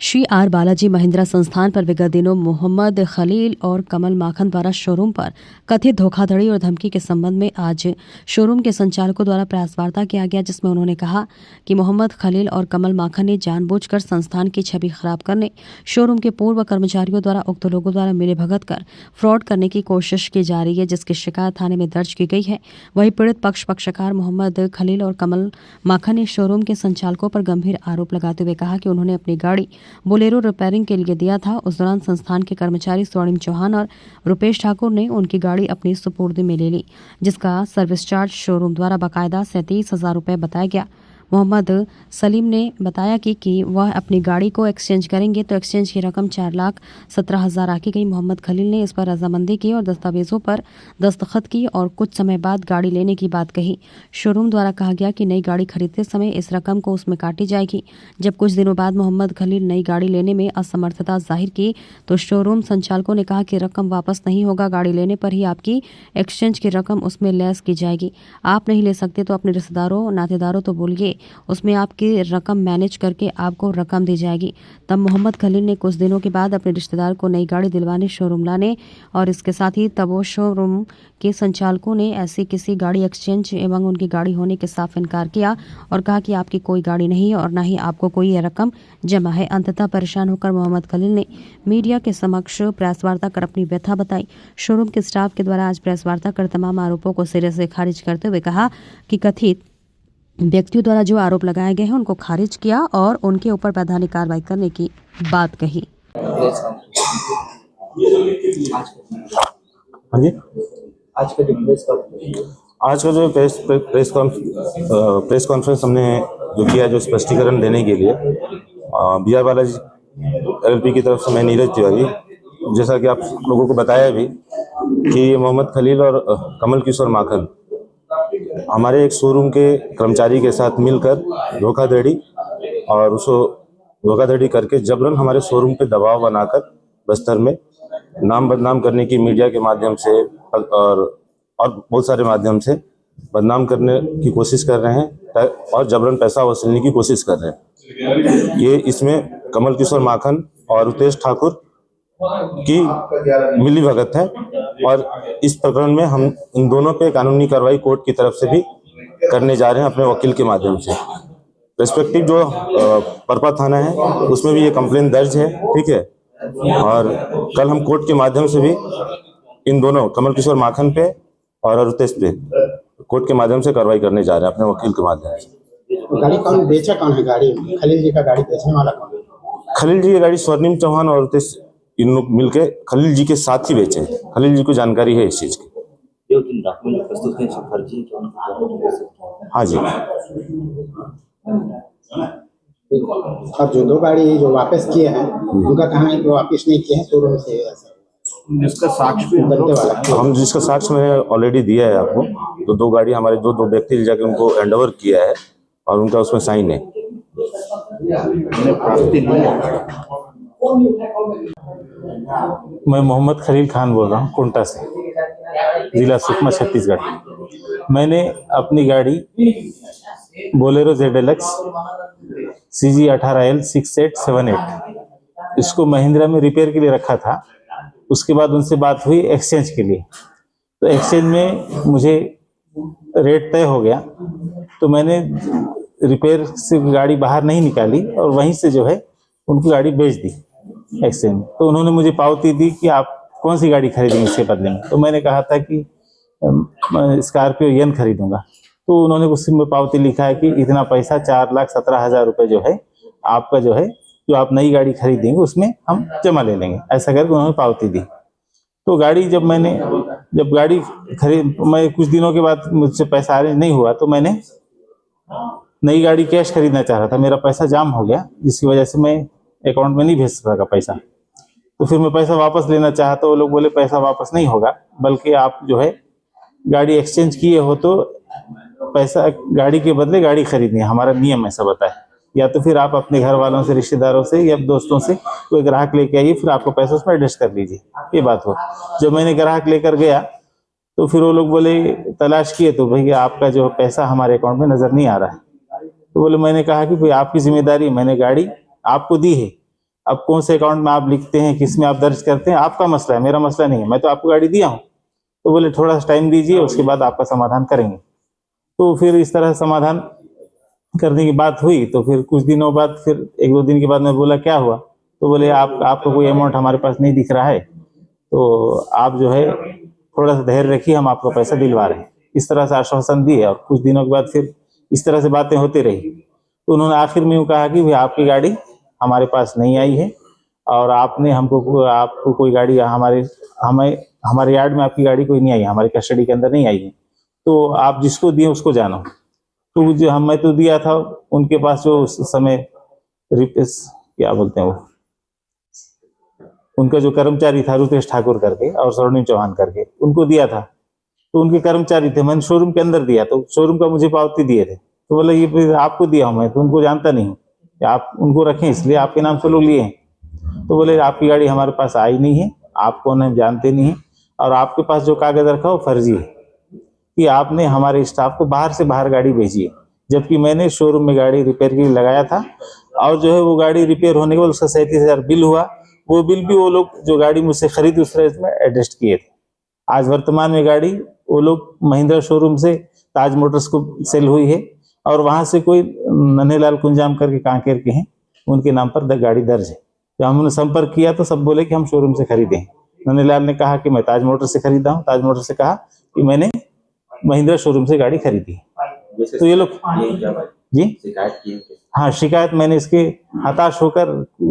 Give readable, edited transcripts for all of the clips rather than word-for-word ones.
Shri are Balaji Mahindra संस्थान पर विगत दिनों मोहम्मद खलील और कमल माखन द्वारा शोरूम पर कथित धोखाधड़ी और धमकी के संबंध में आज शोरूम के संचालकों द्वारा प्रेस वार्ता किया गया, जिसमें उन्होंने कहा कि मोहम्मद खलील और कमल माखन ने जानबूझकर संस्थान की छवि खराब करने, शोरूम के पूर्व कर्मचारियों द्वारा उक्त लोगों द्वारा मिलीभगत कर फ्रॉड करने की कोशिश की जा रही है, जिसकी शिकायत थाने में दर्ज की गई है। वहीं पीड़ित पक्षकार मोहम्मद खलील और कमल माखन ने शोरूम के संचालकों पर गंभीर आरोप लगाते हुए कहा कि उन्होंने अपनी गाड़ी बोलेरो रिपेयरिंग के लिए दिया था। उस दौरान संस्थान के कर्मचारी स्वर्णिम चौहान और रुपेश ठाकुर ने उनकी गाड़ी अपनी सुपुर्द में ले ली, जिसका सर्विस चार्ज शोरूम द्वारा बाकायदा 37,000 रुपये बताया गया। मोहम्मद सलीम ने बताया कि वह अपनी गाड़ी को एक्सचेंज करेंगे, तो एक्सचेंज की रकम 4,17,000 आकी गई। मोहम्मद खलील ने इस पर रजामंदी की और दस्तावेजों पर दस्तखत की और कुछ समय बाद गाड़ी लेने की बात कही। शोरूम द्वारा कहा गया कि नई गाड़ी खरीदते समय इस रकम को उसमें काटी जाएगी। जब कुछ दिनों बाद मोहम्मद खलील नई गाड़ी लेने में असमर्थता जाहिर की, तो शोरूम संचालकों ने कहा कि रकम वापस नहीं होगा, गाड़ी लेने पर ही आपकी एक्सचेंज की रकम उसमें लेस की जाएगी। आप नहीं ले सकते तो अपने रिश्तेदारों नातेदारों तो बोलिए, उसमें आपकी रकम मैनेज करके आपको रकम दी जाएगी। तब मोहम्मद खलील ने कुछ दिनों के बाद अपने रिश्तेदार को नई गाड़ी दिलवाने शोरूम लाने और इसके साथ ही तब वो शोरूम के संचालकों ने ऐसी किसी गाड़ी एक्सचेंज एवं उनकी गाड़ी होने के साफ इनकार किया और कहा कि आपकी कोई गाड़ी नहीं है और न ही आपको कोई रकम जमा है। अंततः परेशान होकर मोहम्मद खलील ने मीडिया के समक्ष प्रेस वार्ता कर अपनी व्यथा बताई। शोरूम के स्टाफ के द्वारा आज प्रेस वार्ता कर तमाम आरोपों को सिरे से खारिज करते हुए कहा कि कथित व्यक्तियों द्वारा जो आरोप लगाए गए हैं उनको खारिज किया और उनके ऊपर वैधानिक कार्रवाई करने की बात कही। आज का जो प्रेस कॉन्फ्रेंस हमने जो किया, जो स्पष्टीकरण देने के लिए बी आर बालाजी LLP की तरफ से मैं नीरज तिवारी, जैसा कि आप लोगों को बताया भी कि मोहम्मद खलील और कमल किशोर माखन हमारे एक शोरूम के कर्मचारी के साथ मिलकर धोखाधड़ी और उसको धोखाधड़ी करके जबरन हमारे शोरूम पे दबाव बनाकर बस्तर में नाम बदनाम करने की मीडिया के माध्यम से और बहुत सारे माध्यम से बदनाम करने की कोशिश कर रहे हैं और जबरन पैसा वसूलने की कोशिश कर रहे हैं। ये इसमें कमल किशोर माखन और रुपेश ठाकुर की मिलीभगत है और इस प्रकरण में हम इन दोनों पे कानूनी कार्रवाई कोर्ट की तरफ से भी करने जा रहे हैं अपने वकील के माध्यम से। रेस्पेक्टिव जो परपा थाना है उसमें भी ये कंप्लेन दर्ज है, ठीक है। और कल हम कोर्ट के माध्यम से भी इन दोनों कमल किशोर माखन पे और रुपेश पे कोर्ट के माध्यम से कार्रवाई करने जा रहे हैं अपने वकील के माध्यम से। गाड़ी कौन बेचा, कौन है गाड़ी? खलील जी का गाड़ी बेचने वाला कौन है? खलील जी की गाड़ी स्वर्णिम चौहान और रुपेश इन लोग मिलके खलील जी के साथ ही बेचे। खलील जी को जानकारी है इस चीज की। हाँ जी। अब जो दो गाड़ी जो वापस किए हैं उनका कहना है कि वापस नहीं किए हैं शोरूम से, जिसका साक्ष्य भी हम जिसका साक्ष्य मैंने ऑलरेडी दिया है आपको। तो दो गाड़ी हमारे दो व्यक्ति जाके उनको हैंडओवर किया है और उनका उसमें साइन है। मैं मोहम्मद खलील खान बोल रहा हूँ कुंटा से, जिला सुकमा छत्तीसगढ़। मैंने अपनी गाड़ी बोलेरो ZLX CG 18L 6878 इसको महिंद्रा में रिपेयर के लिए रखा था। उसके बाद उनसे बात हुई एक्सचेंज के लिए, तो एक्सचेंज में मुझे रेट तय हो गया, तो मैंने रिपेयर से गाड़ी बाहर नहीं निकाली और वहीं से जो है उनको गाड़ी बेच दी एक्सचेंज। तो उन्होंने मुझे पावती दी कि आप कौन सी गाड़ी खरीदेंगे इसके बदले में। तो मैंने कहा था कि स्कॉर्पियो एन खरीदूंगा। तो उन्होंने उसमें पावती लिखा है कि इतना पैसा 4,17,000 रुपये जो है आपका जो है जो आप नई गाड़ी खरीदेंगे उसमें हम जमा ले लेंगे, ऐसा करके उन्होंने पावती दी। तो गाड़ी जब गाड़ी मैं कुछ दिनों के बाद मुझसे पैसा अरेंज नहीं हुआ, तो मैंने नई गाड़ी कैश खरीदना चाह रहा था। मेरा पैसा जाम हो गया, जिसकी वजह से मैं अकाउंट में नहीं भेज सका पैसा। तो फिर मैं पैसा वापस लेना चाहा तो वो लोग बोले पैसा वापस नहीं होगा, बल्कि आप जो है गाड़ी एक्सचेंज किए हो तो पैसा गाड़ी के बदले गाड़ी खरीदनी है, हमारा नियम ऐसा बताए। या तो फिर आप अपने घर वालों से, रिश्तेदारों से या दोस्तों से कोई ग्राहक लेके आइए, फिर आपको पैसा उसमें एडजस्ट कर लीजिए, ये बात हो। जब मैंने ग्राहक लेकर गया तो फिर वो लोग बोले तलाश किए तो भैया आपका जो पैसा हमारे अकाउंट में नजर नहीं आ रहा है। तो बोले, मैंने कहा कि भाई आपकी जिम्मेदारी, मैंने गाड़ी आपको दी है, अब कौन से अकाउंट में आप लिखते हैं, किस में आप दर्ज करते हैं, आपका मसला है, मेरा मसला नहीं है। मैं तो आपको गाड़ी दिया हूँ। तो बोले थोड़ा सा टाइम दीजिए, उसके बाद आपका समाधान करेंगे। तो फिर इस तरह समाधान करने की बात हुई। तो फिर कुछ दिनों बाद, फिर 1-2 दिन के बाद मैं बोला क्या हुआ, तो बोले आपको कोई अमाउंट हमारे पास नहीं दिख रहा है, तो आप जो है थोड़ा सा धैर्य रखिए, हम आपको पैसा दिलवा रहे हैं। इस तरह से आश्वासन दिए और कुछ दिनों के बाद फिर इस तरह से बातें होती रही। तो उन्होंने आखिर में यूँ कहा कि भाई आपकी गाड़ी हमारे पास नहीं आई है और आपको कोई गाड़ी हमारे यार्ड में आपकी गाड़ी कोई नहीं आई है, हमारी कस्टडी के अंदर नहीं आई है, तो आप जिसको दिए उसको जानो। तो जो मैं तो दिया था उनके पास, जो उस समय क्या बोलते हैं वो, उनका जो कर्मचारी था रुतेश ठाकुर करके और स्वर्णिम चौहान करके, उनको दिया था। तो उनके कर्मचारी थे, मैंने शोरूम के अंदर दिया, तो शोरूम का मुझे पावती दिए थे। तो बोला ये आपको दिया हूँ मैं, तो उनको जानता नहीं हूँ, आप उनको रखें इसलिए आपके नाम से लोग लिए हैं। तो बोले आपकी गाड़ी हमारे पास आई नहीं है, आप कौन है जानते नहीं है, और आपके पास जो कागज रखा वो फर्जी है कि आपने हमारे स्टाफ को बाहर से बाहर गाड़ी भेजी है, जबकि मैंने शोरूम में गाड़ी रिपेयर के लिए लगाया था। और जो है वो गाड़ी रिपेयर होने के बाद उसका 37,000 बिल हुआ। वो बिल भी वो लोग जो गाड़ी मुझसे खरीदी उस रेट में एडजस्ट किए थे। आज वर्तमान में गाड़ी वो लोग महिंद्रा शोरूम से ताज मोटर्स को सेल हुई है और वहां से कोई नन्हेलाल कुंजाम करके कांकेर के हैं, उनके नाम पर गाड़ी दर्ज है। जब हमने संपर्क किया तो सब बोले कि हम शोरूम से खरीदे हैं। नन्हेलाल ने कहा कि मैं ताज मोटर से खरीदा हूँ, ताज मोटर से कहा कि मैंने महिंद्रा शोरूम से गाड़ी खरीदी। तो ये लोग जी शिकायत की है? हाँ, शिकायत मैंने इसके हताश होकर,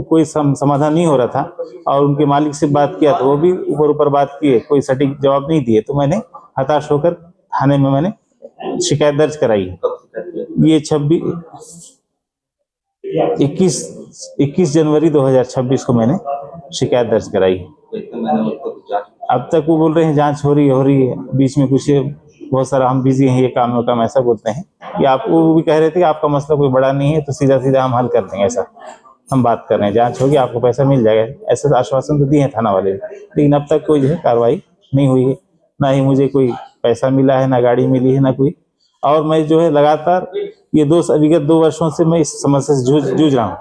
कोई समाधान नहीं हो रहा था और उनके मालिक से बात किया तो वो भी ऊपर बात किए, कोई सटीक जवाब नहीं दिए। तो मैंने हताश होकर थाने में मैंने शिकायत दर्ज कराई। ये 21 जनवरी 2026 को मैंने शिकायत दर्ज कराई। अब तक वो बोल रहे हैं जांच हो रही है, बीच में कुछ बहुत सारा हम बिजी हैं, ये काम ऐसा बोलते हैं कि आपको, वो भी कह रहे थे कि आपका मसला कोई बड़ा नहीं है तो सीधा हम हल कर देंगे, ऐसा हम बात कर रहे हैं, जांच होगी आपको पैसा मिल जाएगा, ऐसे आश्वासन तो दिए हैं थाना वाले। लेकिन अब तक कोई जो है कार्रवाई नहीं हुई है, ना ही मुझे कोई पैसा मिला है, ना गाड़ी मिली है, ना कोई। और मैं जो है लगातार ये विगत 2 वर्षों से मैं इस समस्या से जूझ रहा हूँ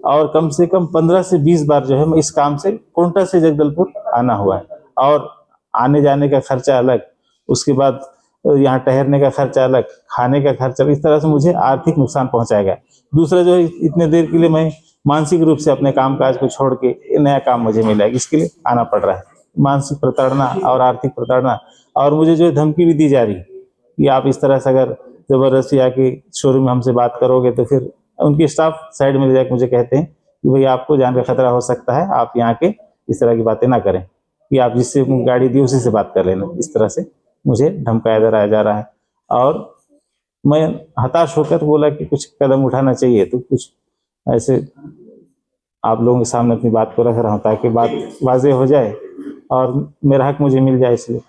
और कम से कम 15 से 20 बार जो है मैं इस काम से कोंटा से जगदलपुर आना हुआ है और आने जाने का खर्चा अलग, उसके बाद यहाँ ठहरने का खर्चा अलग, खाने का खर्चा, इस तरह से मुझे आर्थिक नुकसान पहुंचाएगा। दूसरा जो है, इतने देर के लिए मैं मानसिक रूप से अपने कामकाज को छोड़ के नया काम मुझे मिला है, इसके लिए आना पड़ रहा है। मानसिक प्रताड़ना और आर्थिक प्रताड़ना, और मुझे जो है धमकी भी दी जा रही कि आप इस तरह से अगर जबरदस्ती आके शोरूम में हमसे बात करोगे तो फिर उनके स्टाफ साइड में ले जाकर मुझे कहते हैं कि भाई आपको जान का खतरा हो सकता है, आप यहाँ के इस तरह की बातें ना करें, कि आप जिससे गाड़ी दी उसी से बात कर लेना। इस तरह से मुझे धमकाया जा रहा है और मैं हताश होकर बोला कि कुछ कदम उठाना चाहिए। तो कुछ ऐसे आप लोगों के सामने अपनी बात को रख रहा हूँ ताकि बात वाज़ेह हो जाए और मेरा हक मुझे मिल जाए, इसलिए।